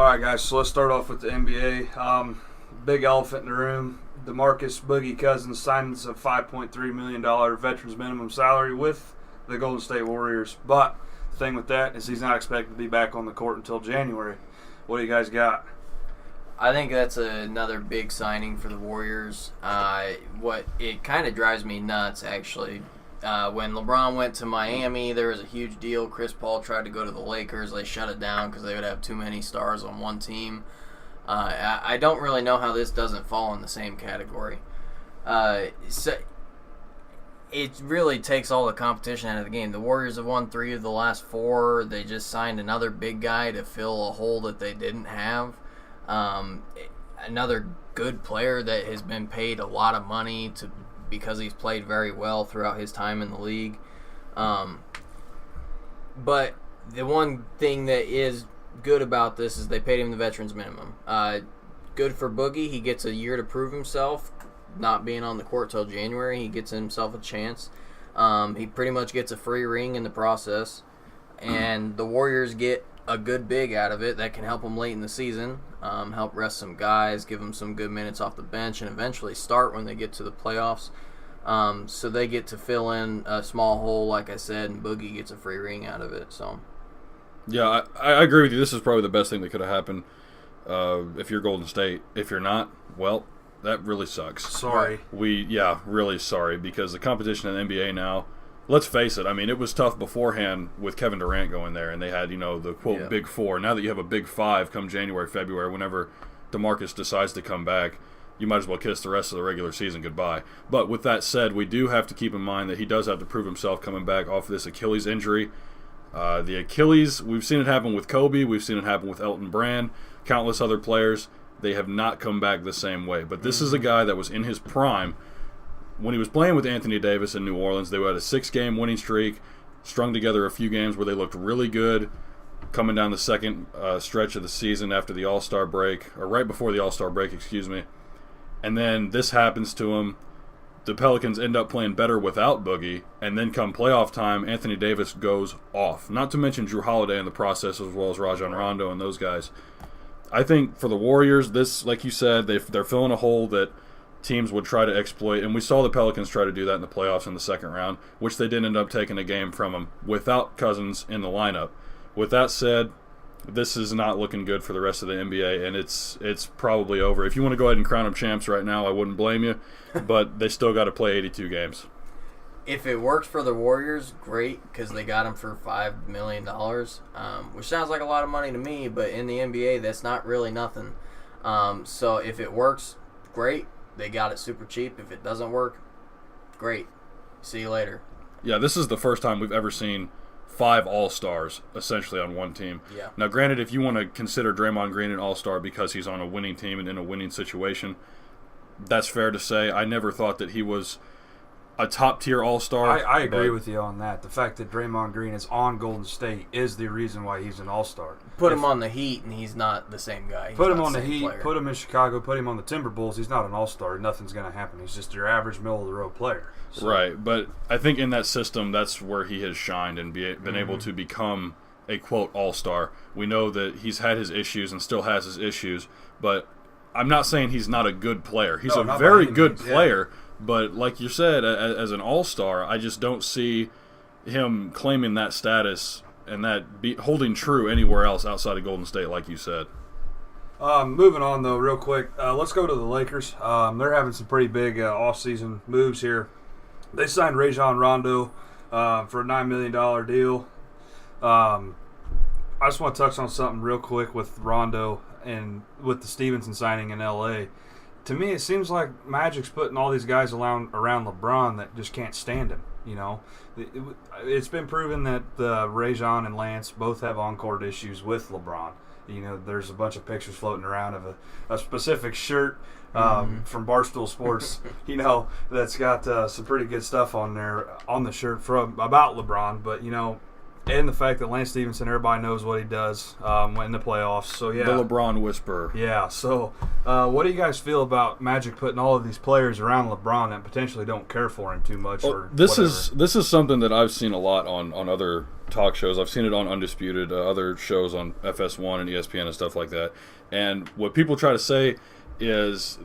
All right, guys, so let's start off with the NBA. Big elephant in the room. DeMarcus "Boogie" Cousins signs a $5.3 million veterans minimum salary with the Golden State Warriors. But the thing with that is he's not expected to be back on the court until January. What do you guys got? I think that's another big signing for the Warriors. What it kind of drives me nuts, actually. When LeBron went to Miami, there was a huge deal. Chris Paul tried to go to the Lakers. They shut it down because they would have too many stars on one team. I don't really know how this doesn't fall in the same category. So it really takes all the competition out of the game. The Warriors have won 3 of the last 4. They just signed another big guy to fill a hole that they didn't have. Another good player that has been paid a lot of money because he's played very well throughout his time in the league. But the one thing that is good about this is they paid him the veterans minimum. Good for Boogie. He gets a year to prove himself. Not being on the court till January, he gets himself a chance. He pretty much gets a free ring in the process. And the Warriors get a good big out of it that can help them late in the season, help rest some guys, give them some good minutes off the bench, and eventually start when they get to the playoffs. So they get to fill in a small hole, like I said, and Boogie gets a free ring out of it. So, yeah, I agree with you. This is probably the best thing that could have happened if you're Golden State. If you're not, well, that really sucks. Sorry. Really sorry, because the competition in the NBA now, let's face it, I mean, it was tough beforehand with Kevin Durant going there, and they had, the quote Big Four. Now that you have a Big Five come January, February, whenever DeMarcus decides to come back, you might as well kiss the rest of the regular season goodbye. But with that said, we do have to keep in mind that he does have to prove himself coming back off of this Achilles injury. The Achilles, we've seen it happen with Kobe, we've seen it happen with Elton Brand, countless other players. They have not come back the same way. But this is a guy that was in his prime. When he was playing with Anthony Davis in New Orleans, they had a 6-game winning streak, strung together a few games where they looked really good, coming down the second stretch of the season after the All-Star break, or right before the All-Star break, excuse me. And then this happens to him. The Pelicans end up playing better without Boogie, and then come playoff time, Anthony Davis goes off. Not to mention Drew Holiday in the process, as well as Rajon Rondo and those guys. I think for the Warriors, this, like you said, they're filling a hole that teams would try to exploit, and we saw the Pelicans try to do that in the playoffs in the second round, which they did end up taking a game from them without Cousins in the lineup. With that said, this is not looking good for the rest of the NBA, and it's probably over. If you want to go ahead and crown them champs right now, I wouldn't blame you, but they still got to play 82 games. If it works for the Warriors, great, because they got him for $5 million, which sounds like a lot of money to me, but in the NBA, that's not really nothing. So if it works, great. They got it super cheap. If it doesn't work, great. See you later. Yeah, this is the first time we've ever seen 5 All-Stars essentially on one team. Yeah. Now, granted, if you want to consider Draymond Green an All-Star because he's on a winning team and in a winning situation, that's fair to say. I never thought that he was a top-tier All-Star. I agree with you on that. The fact that Draymond Green is on Golden State is the reason why he's an All-Star. Put him on the Heat, and he's not the same guy. He's put him not on the Heat, player. put him in Chicago, put him on the Timberwolves. He's not an All-Star. Nothing's going to happen. He's just your average middle-of-the-road player. So. Right, but I think in that system, that's where he has shined and been able to become a, quote, All-Star. We know that he's had his issues and still has his issues, but I'm not saying he's not a good player. He's a very good player. Yeah. But like you said, as an all-star, I just don't see him claiming that status and that holding true anywhere else outside of Golden State, like you said. Moving on, though, real quick. Let's go to the Lakers. They're having some pretty big off-season moves here. They signed Rajon Rondo for a $9 million deal. I just want to touch on something real quick with Rondo and with the Stevenson signing in L.A., to me, it seems like Magic's putting all these guys around LeBron that just can't stand him. It's been proven that Rajon and Lance both have on-court issues with LeBron. There's a bunch of pictures floating around of a specific shirt from Barstool Sports, that's got some pretty good stuff on there on the shirt about LeBron. But and the fact that Lance Stevenson, everybody knows what he does in the playoffs. So yeah, the LeBron whisperer. Yeah. So, what do you guys feel about Magic putting all of these players around LeBron that potentially don't care for him too much? Well, this is something that I've seen a lot on other talk shows. I've seen it on Undisputed, other shows on FS1 and ESPN and stuff like that. And what people try to say is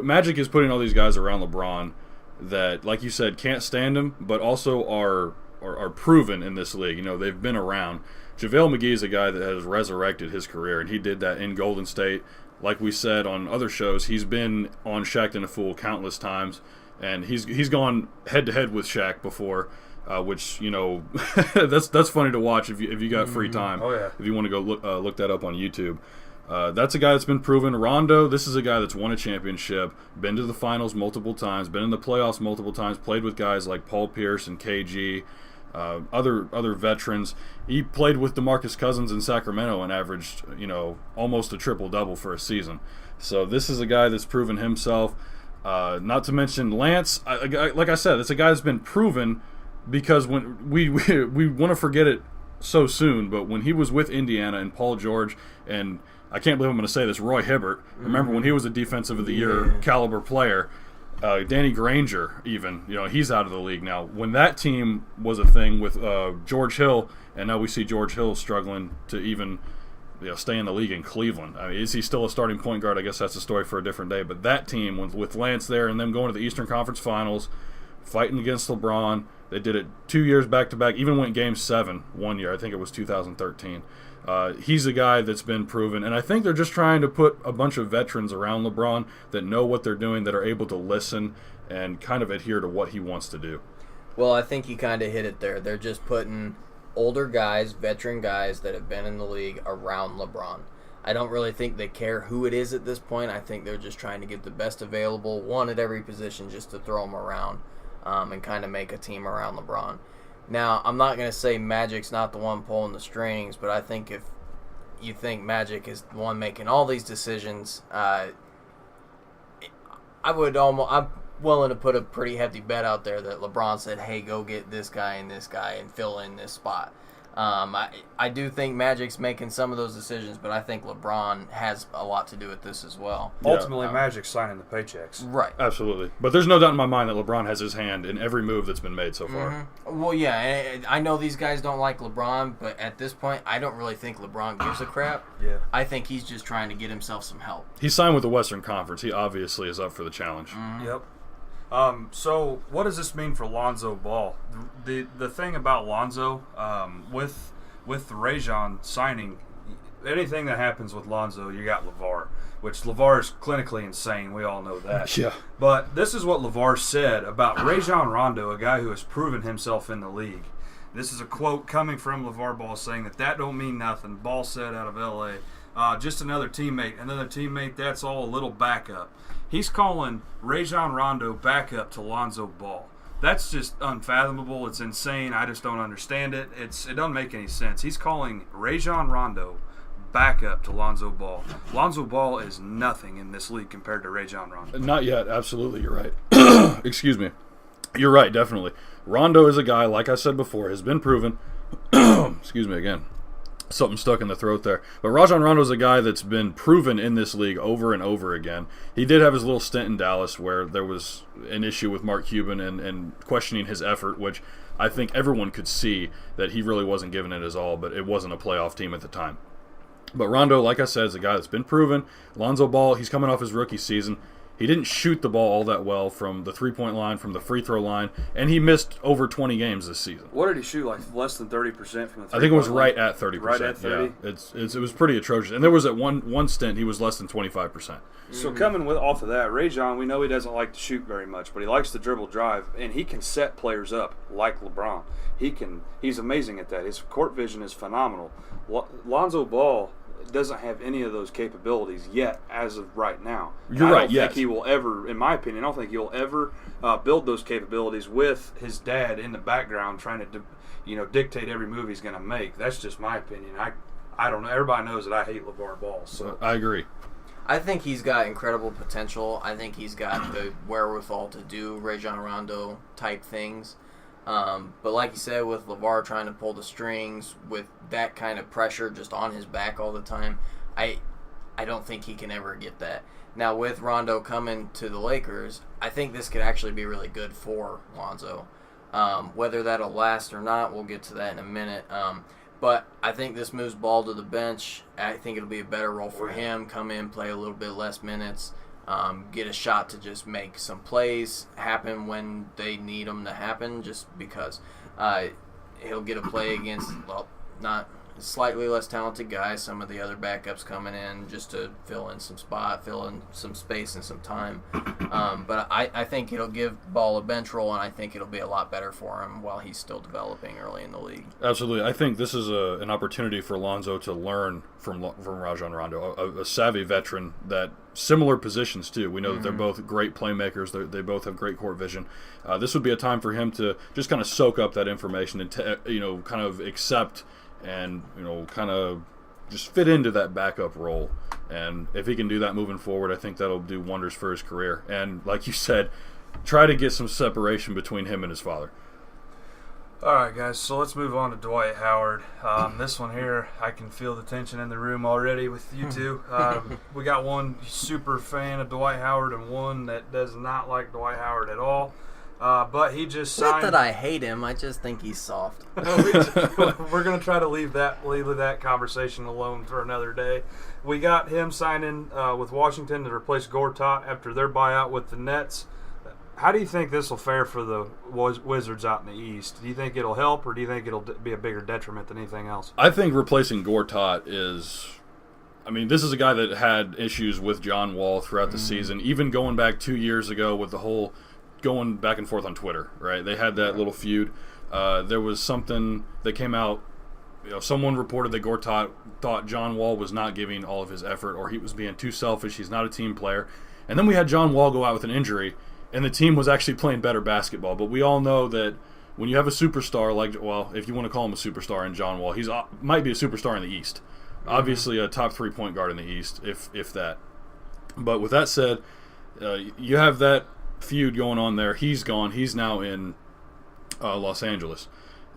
Magic is putting all these guys around LeBron that, like you said, can't stand him, but also are proven in this league. They've been around. JaVale McGee is a guy that has resurrected his career, and he did that in Golden State. Like we said on other shows, he's been on Shaq and a Fool countless times, and he's gone head-to-head with Shaq before, which, that's funny to watch if you got free time. Oh, yeah. If you want to go look that up on YouTube. That's a guy that's been proven. Rondo, this is a guy that's won a championship, been to the finals multiple times, been in the playoffs multiple times, played with guys like Paul Pierce and KG, other veterans. He played with DeMarcus Cousins in Sacramento and averaged, almost a triple-double for a season. So this is a guy that's proven himself. Not to mention Lance. Like I said, it's a guy that's been proven because when we want to forget it so soon, but when he was with Indiana and Paul George and I can't believe I'm going to say this, Roy Hibbert. Remember when he was a Defensive of the Year caliber player? Danny Granger, even, he's out of the league now. When that team was a thing with George Hill, and now we see George Hill struggling to even stay in the league in Cleveland. I mean, is he still a starting point guard? I guess that's a story for a different day. But that team, with Lance there and them going to the Eastern Conference Finals, fighting against LeBron, they did it 2 years back-to-back, even went Game 7 one year. I think it was 2013. He's a guy that's been proven, and I think they're just trying to put a bunch of veterans around LeBron that know what they're doing, that are able to listen and kind of adhere to what he wants to do. Well, I think you kind of hit it there. They're just putting older guys, veteran guys that have been in the league around LeBron. I don't really think they care who it is at this point. I think they're just trying to get the best available, one at every position, just to throw them around and kind of make a team around LeBron. Now, I'm not going to say Magic's not the one pulling the strings, but I think if you think Magic is the one making all these decisions, I'm willing to put a pretty hefty bet out there that LeBron said, hey, go get this guy and fill in this spot. I do think Magic's making some of those decisions, but I think LeBron has a lot to do with this as well. Ultimately, Magic's signing the paychecks. Right. Absolutely. But there's no doubt in my mind that LeBron has his hand in every move that's been made so far. Mm-hmm. Well, yeah, I know these guys don't like LeBron, but at this point, I don't really think LeBron gives a crap. Yeah. I think he's just trying to get himself some help. He signed with the Western Conference. He obviously is up for the challenge. Mm-hmm. Yep. So what does this mean for Lonzo Ball? The thing about Lonzo, with the Rajon signing, anything that happens with Lonzo, you got LeVar, which LeVar is clinically insane. We all know that. Yeah. But this is what LeVar said about Rajon Rondo, a guy who has proven himself in the league. This is a quote coming from LeVar Ball saying that don't mean nothing. Ball said out of L.A. Just another teammate, that's all a little backup. He's calling Rajon Rondo backup to Lonzo Ball. That's just unfathomable. It's insane. I just don't understand it. It doesn't make any sense. He's calling Rajon Rondo backup to Lonzo Ball. Lonzo Ball is nothing in this league compared to Rajon Rondo. Not yet. Absolutely, you're right. Excuse me. You're right, definitely. Rondo is a guy, like I said before, has been proven. Excuse me again. Something stuck in the throat there. But Rajon Rondo is a guy that's been proven in this league over and over again. He did have his little stint in Dallas where there was an issue with Mark Cuban and questioning his effort, which I think everyone could see that he really wasn't giving it his all, but it wasn't a playoff team at the time. But Rondo, like I said, is a guy that's been proven. Lonzo Ball, he's coming off his rookie season. He didn't shoot the ball all that well from the three-point line, from the free throw line, and he missed over 20 games this season. What did he shoot, like less than 30% from the three-point line? I think it was right at 30%. Right at 30? Yeah, it was pretty atrocious. And there was at one stint he was less than 25%. So coming off of that, Rajon, we know he doesn't like to shoot very much, but he likes to dribble drive, and he can set players up like LeBron. He's amazing at that. His court vision is phenomenal. Lonzo Ball doesn't have any of those capabilities yet as of right now. You're right, yes. I don't think he will ever, in my opinion, I don't think he'll ever build those capabilities with his dad in the background trying to dictate every move he's going to make. That's just my opinion. I don't know. Everybody knows that I hate LeVar Ball. So I agree. I think he's got incredible potential. I think he's got the wherewithal to do Rajon Rondo type things. But like you said, with LeVar trying to pull the strings, with that kind of pressure just on his back all the time, I don't think he can ever get that. Now, with Rondo coming to the Lakers, I think this could actually be really good for Lonzo. Whether that'll last or not, we'll get to that in a minute. But I think this moves Ball to the bench. I think it'll be a better role for him. Come in, play a little bit less minutes, get a shot to just make some plays happen when they need them to happen, just because he'll get a play against, well, not slightly less talented guys, some of the other backups coming in just to fill in some space and some time. But I think it'll give Ball a bench role, and I think it'll be a lot better for him while he's still developing early in the league. Absolutely. I think this is an opportunity for Lonzo to learn from Rajon Rondo, a savvy veteran that similar positions too. We know that they're both great playmakers. They both have great court vision. This would be a time for him to just kind of soak up that information and kind of accept and kind of just fit into that backup role. And if he can do that moving forward, I think that'll do wonders for his career. And like you said, try to get some separation between him and his father. All right, guys, so let's move on to Dwight Howard. This one here, I can feel the tension in the room already with you two. We got one super fan of Dwight Howard and one that does not like Dwight Howard at all. But he just signed. Not that I hate him, I just think he's soft. We're going to try to leave that conversation alone for another day. We got him signing with Washington to replace Gortat after their buyout with the Nets. How do you think this will fare for the Wizards out in the East? Do you think it'll help, or do you think it'll be a bigger detriment than anything else? I think replacing Gortat is... I mean, this is a guy that had issues with John Wall throughout the season, even going back 2 years ago with the whole going back and forth on Twitter, right? They had that little feud. There was something that came out. Someone reported that Gortat thought John Wall was not giving all of his effort, or he was being too selfish. He's not a team player. And then we had John Wall go out with an injury, and the team was actually playing better basketball. But we all know that when you have a superstar if you want to call him a superstar in John Wall, he's might be a superstar in the East. Obviously a top 3-point guard in the East, if that. But with that said, you have that feud going on there. He's gone. He's now in Los Angeles.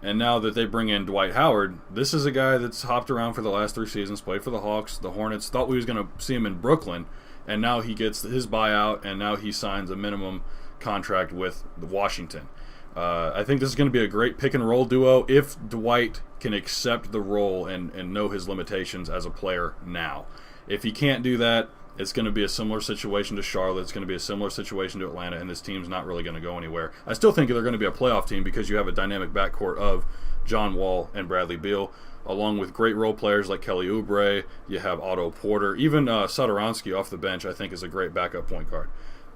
And now that they bring in Dwight Howard, this is a guy that's hopped around for the last 3 seasons, played for the Hawks, the Hornets, thought we was going to see him in Brooklyn, and now he gets his buyout, and now he signs a minimum contract with Washington. I think this is going to be a great pick-and-roll duo if Dwight can accept the role and know his limitations as a player now. If he can't do that, it's going to be a similar situation to Charlotte. It's going to be a similar situation to Atlanta, and this team's not really going to go anywhere. I still think they're going to be a playoff team because you have a dynamic backcourt of John Wall and Bradley Beal, along with great role players like Kelly Oubre. You have Otto Porter. Even Satoransky off the bench, I think, is a great backup point guard.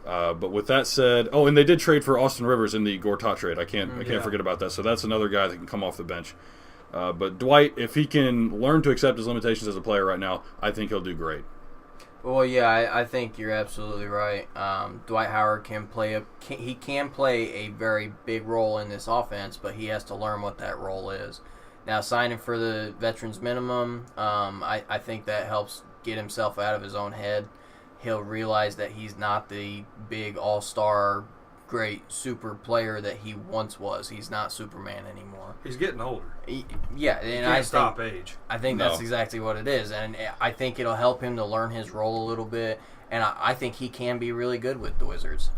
But with that said, and they did trade for Austin Rivers in the Gortat trade. I can't forget about that. So that's another guy that can come off the bench. But Dwight, if he can learn to accept his limitations as a player right now, I think he'll do great. Well, yeah, I think you're absolutely right. Dwight Howard can play a very big role in this offense, but he has to learn what that role is. Now, signing for the veterans minimum, I think that helps get himself out of his own head. He'll realize that he's not the big all-star, great super player that he once was. He's not Superman anymore. He's getting older. Yeah, and I stop age. I think that's exactly what it is, and I think it'll help him to learn his role a little bit. And I think he can be really good with the Wizards,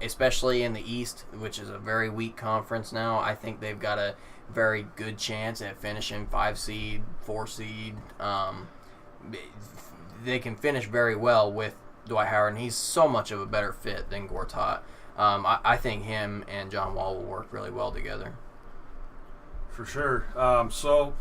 especially in the East, which is a very weak conference now. I think they've got a very good chance at finishing 5 seed, 4 seed. They can finish very well with Dwight Howard, and he's so much of a better fit than Gortat. I think him and John Wall will work really well together. For sure. So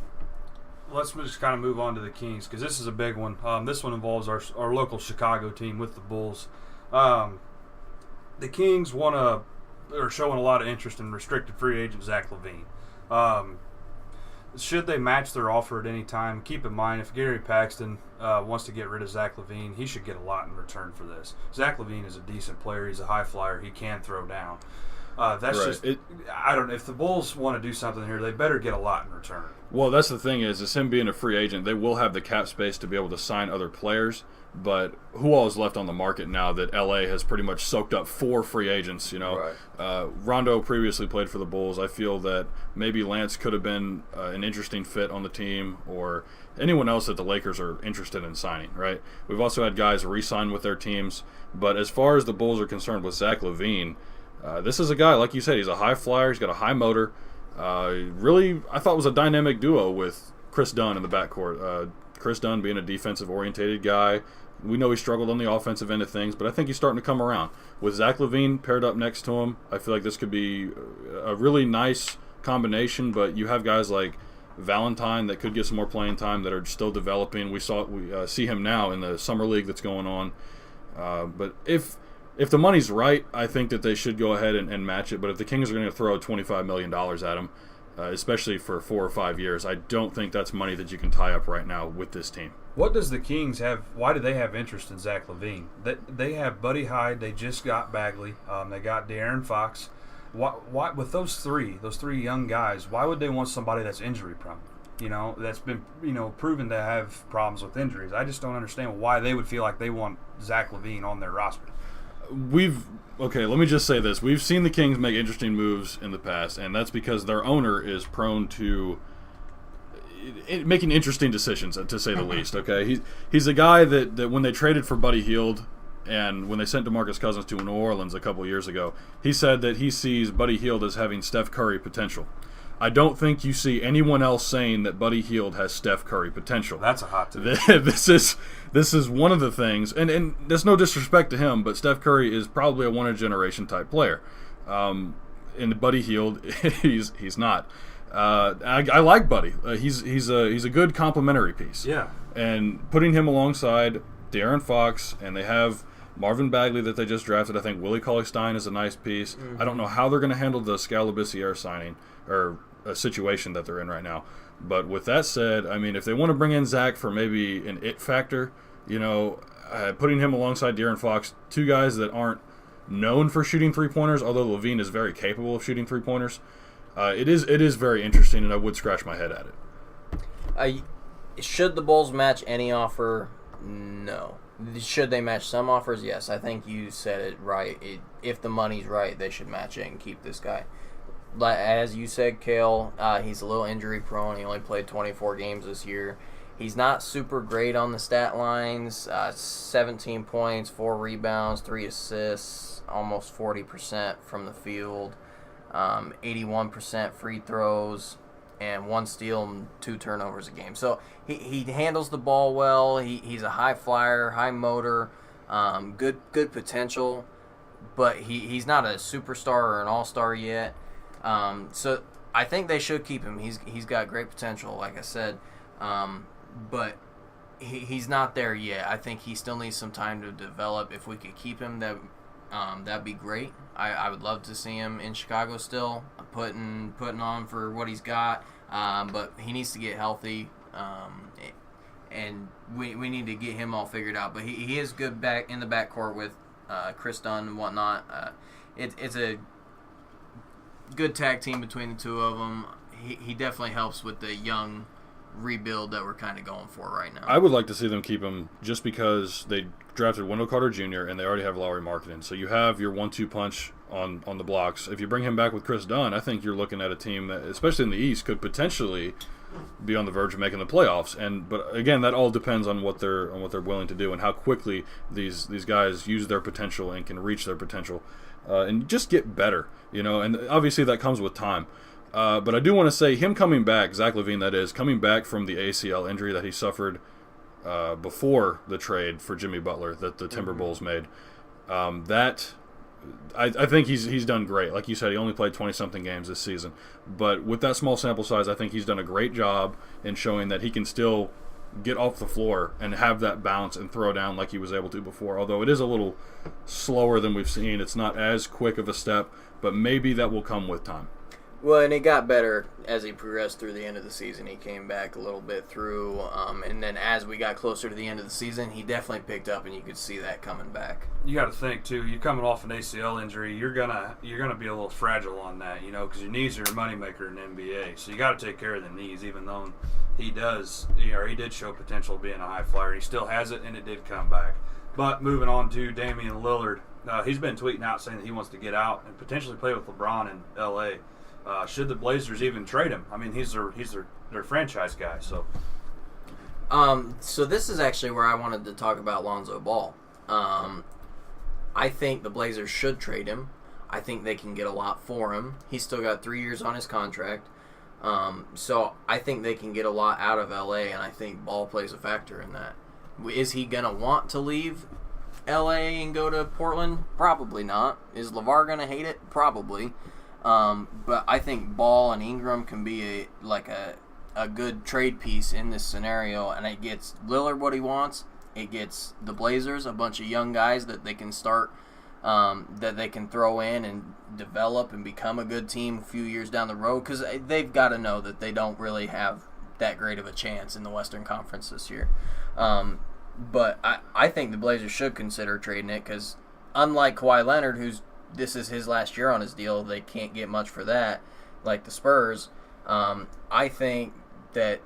let's just kind of move on to the Kings, because this is a big one. This one involves our local Chicago team with the Bulls. The Kings are showing a lot of interest in restricted free agent Zach LaVine. Should they match their offer at any time? Keep in mind, if Gary Paxton wants to get rid of Zach LaVine, he should get a lot in return for this. Zach LaVine is a decent player. He's a high flyer. He can throw down. That's right. I don't know. If the Bulls want to do something here, they better get a lot in return. Well, that's the thing is him being a free agent, they will have the cap space to be able to sign other players. But who all is left on the market now that LA has pretty much soaked up 4 free agents? Right. Rondo previously played for the Bulls. I feel that maybe Lance could have been an interesting fit on the team, or anyone else that the Lakers are interested in signing. Right. We've also had guys re-sign with their teams. But as far as the Bulls are concerned with Zach LaVine, This is a guy, like you said, he's a high flyer. He's got a high motor. Really, I thought was a dynamic duo with Chris Dunn in the backcourt. Chris Dunn being a defensive-orientated guy. We know he struggled on the offensive end of things, but I think he's starting to come around. With Zach LaVine paired up next to him, I feel like this could be a really nice combination, but you have guys like Valentine that could get some more playing time that are still developing. We see him now in the summer league that's going on. But if the money's right, I think that they should go ahead and match it. But if the Kings are going to throw $25 million at him, especially for 4 or 5 years, I don't think that's money that you can tie up right now with this team. What does the Kings have? Why do they have interest in Zach LaVine? They have Buddy Hyde. They just got Bagley. They got De'Aaron Fox. Why with those three young guys? Why would they want somebody that's injury prone? That's been proven to have problems with injuries. I just don't understand why they would feel like they want Zach LaVine on their roster. Let me just say this. We've seen the Kings make interesting moves in the past, and that's because their owner is prone to making interesting decisions, to say the least. Okay, he's a guy that when they traded for Buddy Hield and when they sent DeMarcus Cousins to New Orleans a couple years ago, he said that he sees Buddy Hield as having Steph Curry potential. I don't think you see anyone else saying that Buddy Hield has Steph Curry potential. That's a hot take. This is one of the things, and there's no disrespect to him, but Steph Curry is probably a one-of-a-generation type player. And Buddy Hield, he's not. I like Buddy. He's a good complementary piece. Yeah. And putting him alongside De'Aaron Fox, and they have Marvin Bagley that they just drafted. I think Willie Cauley-Stein is a nice piece. Mm-hmm. I don't know how they're going to handle the Scalabissiere signing or a situation that they're in right now. But with that said, I mean, if they want to bring in Zach for maybe an it factor, putting him alongside De'Aaron Fox, two guys that aren't known for shooting three-pointers, although LaVine is very capable of shooting three-pointers, it is very interesting, and I would scratch my head at it. Should the Bulls match any offer? No. Should they match some offers? Yes. I think you said it right. If the money's right, they should match it and keep this guy. As you said, Cale, he's a little injury prone. He only played 24 games this year. He's not super great on the stat lines. 17 points, 4 rebounds, 3 assists, almost 40% from the field, 81% free throws, and 1 steal and 2 turnovers a game. So he handles the ball well. He's a high flyer, high motor, good potential, but he's not a superstar or an all-star yet. So I think they should keep him. He's got great potential, like I said, but he's not there yet. I think he still needs some time to develop. If we could keep him, that'd be great. I would love to see him in Chicago still, putting on for what he's got, but he needs to get healthy, and we need to get him all figured out. But he is good back in the backcourt with Chris Dunn and whatnot. It's a good tag team between the two of them. He definitely helps with the young rebuild that we're kind of going for right now. I would like to see them keep him just because they drafted Wendell Carter Jr. and they already have Lauri Markkanen. So you have your 1-2 punch on the blocks. If you bring him back with Chris Dunn, I think you're looking at a team that, especially in the East, could potentially be on the verge of making the playoffs. But again, that all depends on what they're willing to do and how quickly these guys use their potential and can reach their potential and just get better. And obviously that comes with time. But I do want to say him coming back, Zach LaVine that is, coming back from the ACL injury that he suffered before the trade for Jimmy Butler that the Timberwolves made, I think he's done great. Like you said, he only played 20-something games this season. But with that small sample size, I think he's done a great job in showing that he can still get off the floor and have that bounce and throw down like he was able to before. Although it is a little slower than we've seen. It's not as quick of a step, but maybe that will come with time. Well, and it got better as he progressed through the end of the season. He came back a little bit through, and then as we got closer to the end of the season, he definitely picked up, and you could see that coming back. You got to think too. You're coming off an ACL injury. You're gonna be a little fragile on that, because your knees are a moneymaker in the NBA. So you got to take care of the knees, even though he does. He did show potential of being a high flyer. He still has it, and it did come back. But moving on to Damian Lillard, he's been tweeting out saying that he wants to get out and potentially play with LeBron in LA. Should the Blazers even trade him? I mean, he's their franchise guy. So this is actually where I wanted to talk about Lonzo Ball. I think the Blazers should trade him. I think they can get a lot for him. He's still got 3 years on his contract. So I think they can get a lot out of LA, and I think Ball plays a factor in that. Is he going to want to leave LA and go to Portland? Probably not. Is LeVar going to hate it? Probably. But I think Ball and Ingram can be a good trade piece in this scenario, and it gets Lillard what he wants. It gets the Blazers a bunch of young guys that they can start, that they can throw in and develop and become a good team a few years down the road, because they've got to know that they don't really have that great of a chance in the Western Conference this year. But I think the Blazers should consider trading it, because unlike Kawhi Leonard, this is his last year on his deal, they can't get much for that, like the Spurs. I think that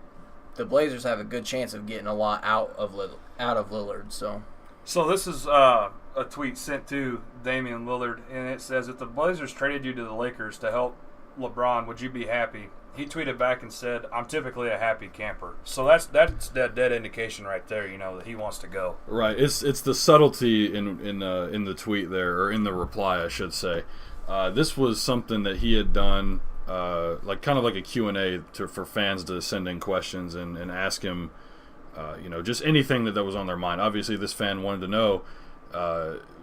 the Blazers have a good chance of getting a lot out of Lillard. So this is a tweet sent to Damian Lillard, and it says, if the Blazers traded you to the Lakers to help LeBron, would you be happy? He tweeted back and said, I'm typically a happy camper. So that's that dead indication right there, that he wants to go. Right. It's the subtlety in the tweet there, or in the reply, I should say. This was something that he had done, kind of like a Q&A for fans to send in questions and ask him, just anything that was on their mind. Obviously, this fan wanted to know,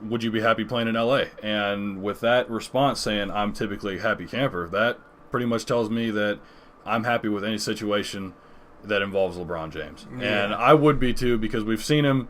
would you be happy playing in LA? And with that response saying, I'm typically a happy camper, that pretty much tells me that I'm happy with any situation that involves LeBron James. Yeah. And I would be too, because we've seen him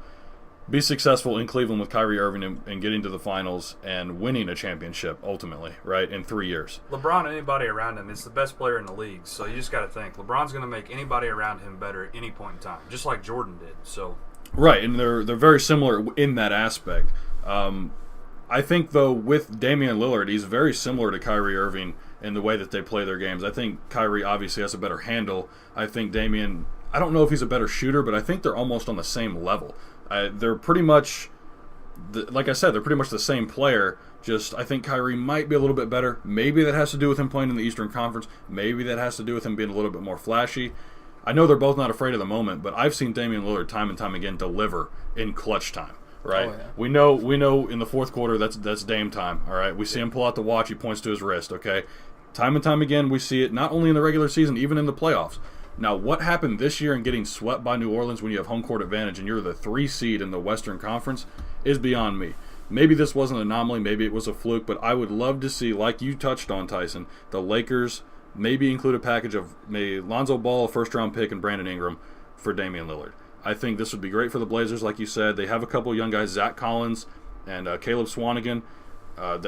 be successful in Cleveland with Kyrie Irving and getting to the finals and winning a championship ultimately, right, in 3 years. LeBron, anybody around him, is the best player in the league. So you just got to think, LeBron's going to make anybody around him better at any point in time, just like Jordan did. So right, and they're very similar in that aspect. I think, though, with Damian Lillard, he's very similar to Kyrie Irving in the way that they play their games. I think Kyrie obviously has a better handle. I think Damian, I don't know if he's a better shooter, but I think they're almost on the same level. They're pretty much, like I said, they're pretty much the same player. Just I think Kyrie might be a little bit better. Maybe that has to do with him playing in the Eastern Conference. Maybe that has to do with him being a little bit more flashy. I know they're both not afraid of the moment, but I've seen Damian Lillard time and time again deliver in clutch time. Right, oh, yeah. We know in the fourth quarter that's Dame time. All right, we see him pull out the watch. He points to his wrist. Okay, time and time again we see it not only in the regular season, even in the playoffs. Now, what happened this year in getting swept by New Orleans when you have home court advantage and you're the 3 seed in the Western Conference is beyond me. Maybe this was an anomaly, maybe it was a fluke, but I would love to see, like you touched on, Tyson, the Lakers maybe include a package of Lonzo Ball, a first-round pick, and Brandon Ingram for Damian Lillard. I think this would be great for the Blazers, like you said. They have a couple of young guys, Zach Collins and Caleb Swanigan.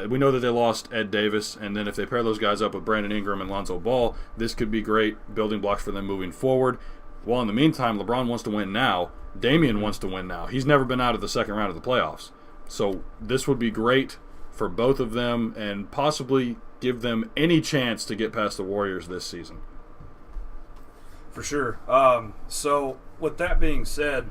We know that they lost Ed Davis, and then if they pair those guys up with Brandon Ingram and Lonzo Ball, this could be great building blocks for them moving forward. While in the meantime, LeBron wants to win now. Damian wants to win now. He's never been out of the second round of the playoffs. So this would be great for both of them and possibly give them any chance to get past the Warriors this season. For sure. So with that being said,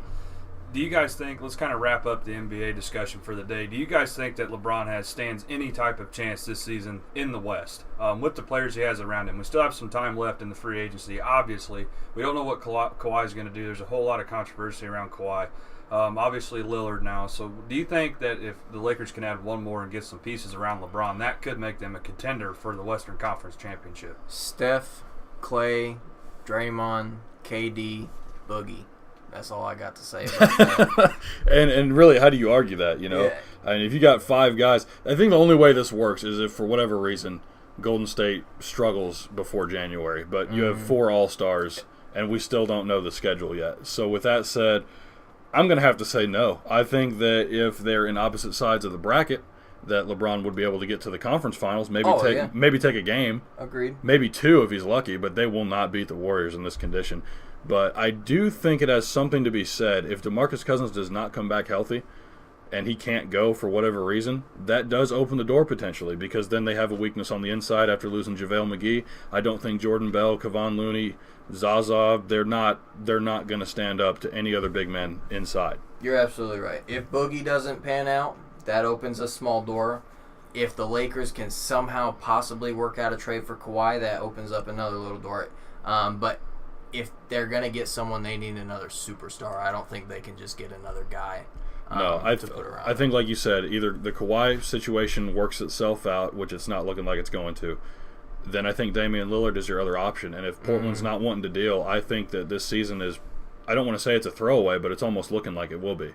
do you guys think, let's kind of wrap up the NBA discussion for the day. Do you guys think that LeBron stands any type of chance this season in the West with the players he has around him? We still have some time left in the free agency. Obviously, we don't know what Kawhi is going to do. There's a whole lot of controversy around Kawhi. Obviously, Lillard now. So do you think that if the Lakers can add one more and get some pieces around LeBron, that could make them a contender for the Western Conference Championship? Steph, Clay, Draymond, KD, Boogie. That's all I got to say about that. and really, how do you argue that, Yeah. I mean, if you got 5 guys, I think the only way this works is if, for whatever reason, Golden State struggles before January. But you have 4 All-Stars, and we still don't know the schedule yet. So with that said, I'm going to have to say no. I think that if they're in opposite sides of the bracket, that LeBron would be able to get to the conference finals, maybe take a game. Agreed. Maybe 2 if he's lucky, but they will not beat the Warriors in this condition. But I do think it has something to be said. If DeMarcus Cousins does not come back healthy and he can't go for whatever reason, that does open the door potentially, because then they have a weakness on the inside after losing JaVale McGee. I don't think Jordan Bell, Kevon Looney, Zaza, they're not going to stand up to any other big men inside. You're absolutely right. If Boogie doesn't pan out, that opens a small door. If the Lakers can somehow possibly work out a trade for Kawhi, that opens up another little door. But if they're going to get someone, they need another superstar. I don't think they can just get another guy. No, I think, like you said, either the Kawhi situation works itself out, which it's not looking like it's going to, then I think Damian Lillard is your other option. And if Portland's not wanting to deal, I think that this season is, I don't want to say it's a throwaway, but it's almost looking like it will be.